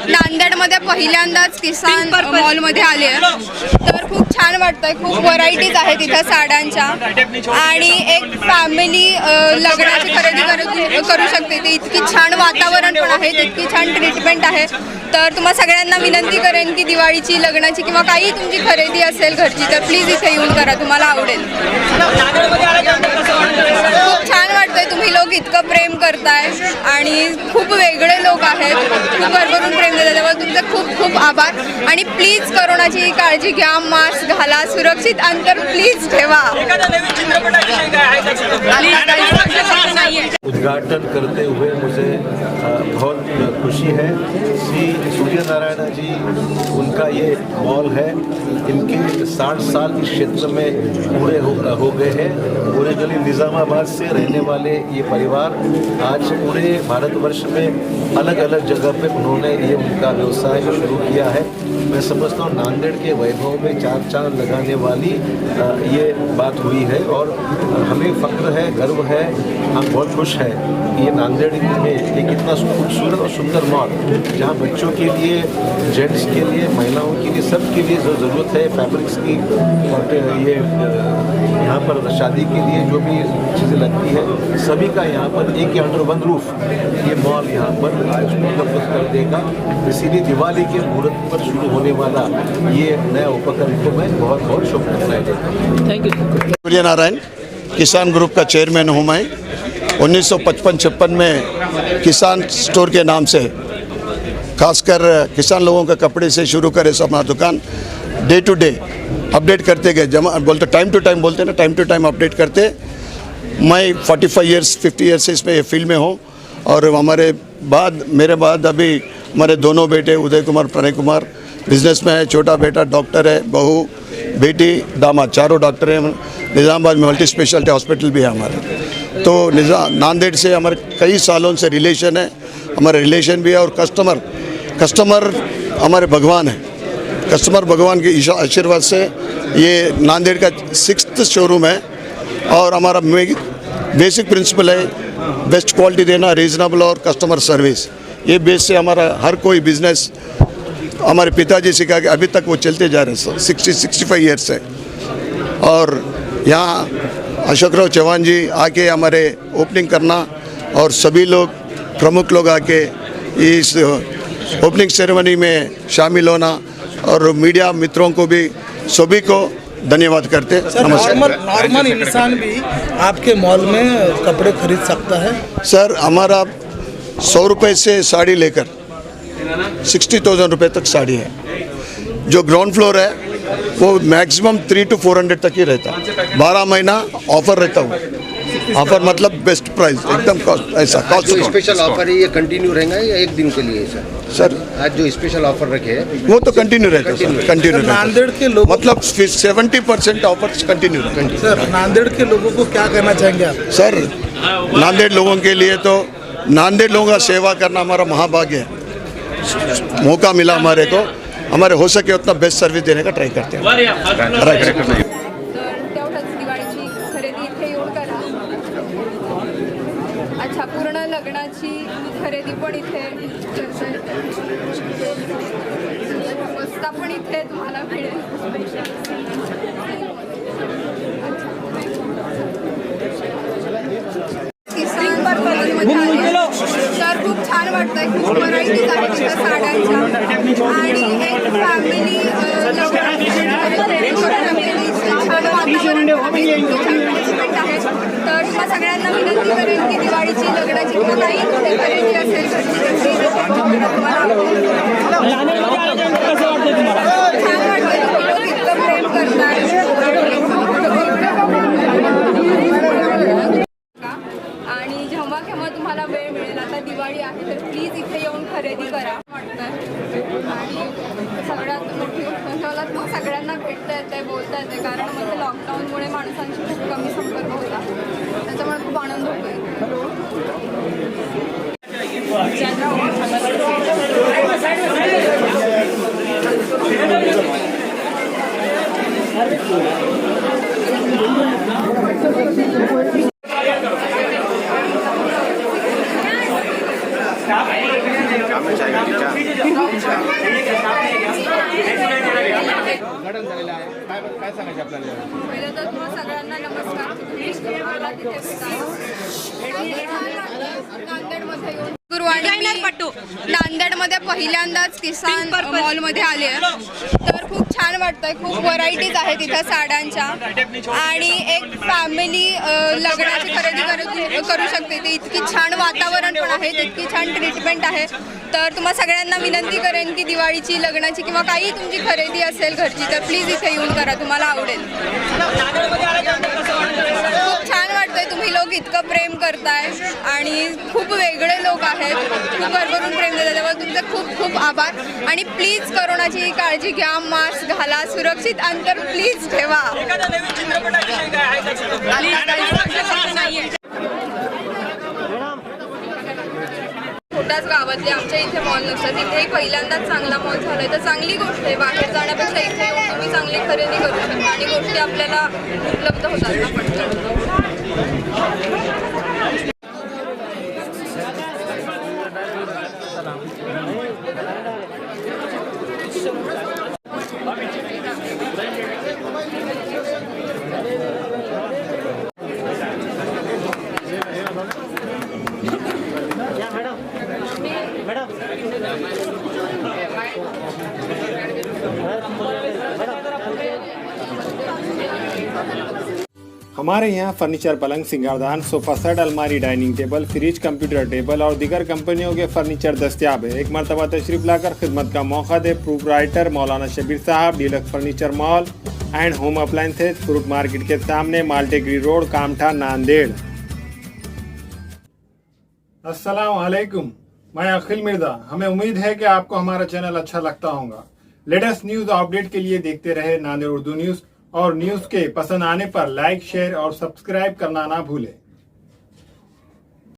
नांदेडमध्ये पहिल्यांदाच किसान मॉलमध्ये आली आहे, तर खूप छान वाटतंय. खूप व्हरायटीज आहेत तिथं साड्यांच्या, आणि एक फॅमिली लग्नाची खरेदी करू शकते. ते इतकी छान वातावरण पण आहे, इतकी छान ट्रीटमेंट आहे. तर तुम्हा सगळ्यांना विनंती करेन की दिवाळीची, लग्नाची किंवा काही तुमची खरेदी असेल घरची, तर प्लीज इथे येऊन करा, तुम्हाला आवडेल. खूप छान वाटतंय, तुम्ही लोक इतकं प्रेम करताय आणि खूप वेगळे लोक आहेत, खूप भरभरून प्रेम देतात. त्यामुळे तुमचे खूप खूप आभार. आणि प्लीज कोरोनाची काळजी घ्या, मास्क घाला, सुरक्षित अंतर प्लीज ठेवा. उद्घाटन करते हुए मुझे बहुत खुशी है. श्री सूर्य नारायण जी, उनका ये मॉल है, इनके 60 साल इस क्षेत्र में पूरे हो गए हैं. ओरिजिनली निज़ामाबाद से रहने वाले ये परिवार आज पूरे भारतवर्ष में अलग अलग जगह पे उन्होंने ये उनका व्यवसाय शुरू किया है. मैं समझता हूँ नांदेड़ के वैभव में चार चांद लगाने वाली ये बात हुई है, और हमें फख्र है, गर्व है, हम बहुत खुश हैं कि ये नांदेड़ में एक इतना खूबसूरत और सुंदर मॉल, जहाँ बच्चों के लिए, जेंट्स के लिए, महिलाओं के लिए, सब के लिए जो ज़रूरत है फैब्रिक्स की, और ये यहाँ पर शादी के लिए जो भी चीज़ें लगती है, सभी का यहाँ पर एक ही अंडर वन रूफ ये मॉल यहाँ पर उपलब्ध कर देगा. इसीलिए दिवाली के मुहूर्त पर शुरू होने वाला ये नया उपक्रम को मैं बहुत बहुत शुभकामनाएं देता हूँ. Thank you. Surya Narayan Kisan group का चेयरमैन हूँ मैं. 1955-56 में किसान स्टोर के नाम से, खासकर किसान लोगों के कपड़े से शुरू करे सब हमारा दुकान डे टू डे अपडेट करते गए. जमा बोलते टाइम टू टाइम बोलते ना, टाइम टू टाइम अपडेट करते. मैं 45 ईयर्स 50 ईयर्स से इसमें फील्ड में हूँ. और मेरे बाद अभी हमारे दोनों बेटे उदय कुमार, प्रणय कुमार बिजनेस में है. छोटा बेटा डॉक्टर है, बहू, बेटी, दामाद चारों डॉक्टर हैं. निज़ामाबाद में मल्टी स्पेशलिटी हॉस्पिटल भी है हमारा. तो नांदेड़ से हमारे कई सालों से रिलेशन है, हमारे रिलेशन भी है. और कस्टमर हमारे भगवान है. कस्टमर भगवान के आशीर्वाद से ये नांदेड़ का 6th शोरूम है. और हमारा बेसिक प्रिंसिपल है बेस्ट क्वालिटी देना, रीज़नेबल और कस्टमर सर्विस. ये बेस से हमारा हर कोई बिजनेस हमारे पिताजी सिखा के अभी तक वो चलते जा रहे हैं 60-65 ईयर्स से. और यहाँ अशोकराव चौहान जी आके हमारे ओपनिंग करना, और सभी लोग प्रमुख लोग आके इस ओपनिंग सेरेमनी में शामिल होना, और मीडिया मित्रों को भी सभी को धन्यवाद करते. नमस्कार. नॉर्मल इंसान भी आपके मॉल में कपड़े खरीद सकता है? सर, हमारा 100 रुपये से साड़ी लेकर 60,000 रुपये तक साड़ी है. जो ग्राउंड फ्लोर है वो मैक्सिमम 300 to 400 तक ही रहता है. 12 महीना ऑफर रहता है. ऑफर मतलब बेस्ट प्राइस, एकदम ऐसा कॉस्ट. जो स्पेशल ऑफर है ये कंटिन्यू रहेगा या एक दिन के लिए सर? आज जो स्पेशल ऑफर रखे हैं वो तो कंटिन्यू रहता है. कंटिन्यू नांदेड़ के लोग मतलब 70% ऑफर कंटिन्यू रहता है. सर, नांदेड़ के लोगों को क्या कहना चाहेंगे आप? सर, नांदेड़ लोगों के लिए तो नांदेड़ लोगों का सेवा करना हमारा महाभाग्य है. मौका मिला हमारे को, हमारे हो सके उतना बेस्ट सर्विस देने का ट्राई करते हैं. दिवाळीची खरेदी इथे येऊन करा. अच्छा, पूर्ण लग्नाची खरेदी पण इथे, वस्ता पण इथे तुम्हाला मिळेल. तर खूप छान वाटतंय, खूप व्हरायटीज आहेत तिथं साड्यांच्या, आणि एक फॅमिली छान वातावरण आहे. तर तुम्हा सगळ्यांना विनंती करेन की दिवाळीची, लग्नाची किंवा काही कुठे खरेदी असेल घरची, तुम्हाला छान वाटतंय. तुम्ही लोक इतकं प्रेम करताय. आणि जेव्हा केव्हा तुम्हाला वेळ मिळेल, आता दिवाळी आहे तर प्लीज इथे येऊन खरेदी करा. वाटतंय. आणि सगळ्यात मोठी गोष्ट म्हणजे मला सगळ्यांना भेटता येते, बोलता येते, कारण म्हणजे लॉकडाऊनमुळे माणसांशी खूप कमी संपर्क होता. त्याच्यामुळे खूप आनंद होतोय. उद्घाटन झालेलं आहे काय सांगायचं आपल्याला पहिलं तर तुम्हा सगळ्यांना नमस्कार. तुम्ही आला तिथे नांदेडमध्ये येऊन नांदेडमध्ये पहिल्यांदाच किसान मॉलमध्ये आली आहे. तर खूप छान वाटतंय. खूप व्हरायटीज आहे तिथं साड्यांच्या आणि एक फॅमिली लग्नाची खरेदी करू शकते. ते इतकी छान वातावरण पण आहे, इतकी छान ट्रीटमेंट आहे. तर तुम्हा सगळ्यांना विनंती करेन की दिवाळीची, लग्नाची किंवा काही तुमची खरेदी असेल घरची तर प्लीज इथे येऊन करा, तुम्हाला आवडेल. खूप छान वाटतंय. तुम्ही लोक इतकं प्रेम करताय आणि खूप वेगळे लोक आहेत, खूप भरभरून प्रेम देतात. त्यामुळे तुमचे खूप खूप आभार. आणि प्लीज कोरोनाची काळजी घ्या, मास्क घाला, सुरक्षित अंतर प्लीज ठेवा. छोट्याच गावातले आमच्या इथे मॉल नसतात. इथेही पहिल्यांदाच चांगला मॉल झालाय तर चांगली गोष्ट आहे. बाहेर जाण्यापेक्षा इथे येऊन तुम्ही चांगली खरेदी करू शकता आणि गोष्टी आपल्याला उपलब्ध होतात ना पटकन. हमारे यहाँ फर्नीचर, पलंग, सिंगारदान, सोफा सेट, अलमारी, dining table, fridge, computer table और दीगर कंपनियों के फर्नीचर दस्तियाब है. एक मरतबा तशरीफ लाकर खिदमत का मौका दे. प्रोप्राइटर मौलाना शबीर साहब, deluxe furniture mall and home appliances, fruit market के सामने, माल्टेगरी रोड, कामठा, नांदेड़. अस्सलाम वालेकुम, मैं अखिल मिर्जा. हमें उम्मीद है कि आपको हमारा चैनल अच्छा लगता होगा. लेटेस्ट न्यूज अपडेट के लिए देखते रहे नांदेड़ उर्दू न्यूज और न्यूज के पसंद आने पर लाइक, शेयर और सब्सक्राइब करना ना भूलें.